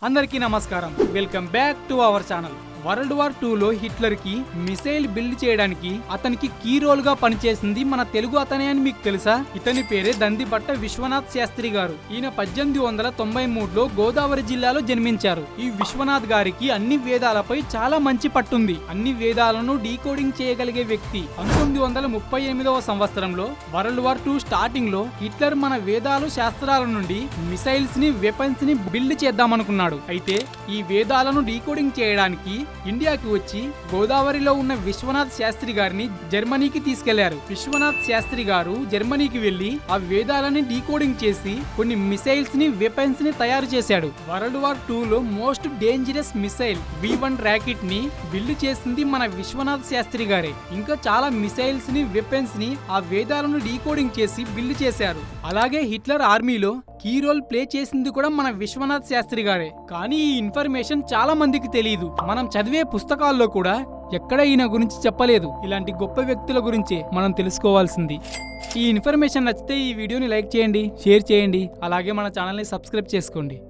అందరికీ నమస్కారం. Welcome back to our channel. World war 2 లో హిట్లర్ కి మిసైల్ బిల్డ్ చేయడానికి అతనికి కీ రోల్ గా పనిచేసింది మన తెలుగు అతనే అని మీకు తెలుసా? ఇతని పేరే దందిబట్ట విశ్వనాథ్ శాస్త్రి గారు. ఈయన 1893లో గోదావరి జిల్లాలో జన్మించారు. ఈ విశ్వనాథ్ గారికి అన్ని వేదాలపై చాలా మంచి పట్టుంది. అన్ని వేదాలను డీకోడింగ్ చేయగలిగే వ్యక్తి. 1938వ సంవత్సరంలో వరల్డ్ వార్ 2 స్టార్టింగ్ లో హిట్లర్ మన వేదాలు శాస్త్రాల నుండి మిసైల్స్ ని వెపన్స్ ని బిల్డ్ చేద్దామనుకున్నాడు. అయితే ఈ వేదాలను డీకోడింగ్ చేయడానికి ఇండియాకి వచ్చి గోదావరిలో ఉన్న విశ్వనాథ్ శాస్త్రి గారిని జర్మనీకి తీసుకెళ్లారు. విశ్వనాథ్ శాస్త్రి గారు జర్మనీకి వెళ్లి ఆ వేదాలని డీకోడింగ్ చేసి కొన్ని మిసైల్స్ ని వెపన్స్ ని తయారు చేశాడు. వరల్డ్ వార్ 2 లో most dangerous missile V1 rocket ని బిల్డ్ చేసింది మన విశ్వనాథ్ శాస్త్రి గారే. ఇంకా చాలా మిసైల్స్ ని వెపన్స్ ని ఆ వేదాలను డీకోడింగ్ చేసి బిల్డ్ చేశారు. అలాగే హిట్లర్ ఆర్మీలో కీ రోల్ ప్లే చేసింది కూడా మన విశ్వనాథ్ శాస్త్రి గారే. కానీ ఈ ఇన్ఫర్మేషన్ చాలా మందికి తెలియదు. మనం చదివే పుస్తకాల్లో కూడా ఎక్కడ ఈయన గురించి చెప్పలేదు. ఇలాంటి గొప్ప వ్యక్తుల గురించే మనం తెలుసుకోవాల్సింది. ఈ ఇన్ఫర్మేషన్ నచ్చితే ఈ వీడియోని లైక్ చేయండి, షేర్ చేయండి, అలాగే మన ఛానల్ని సబ్స్క్రైబ్ చేసుకోండి.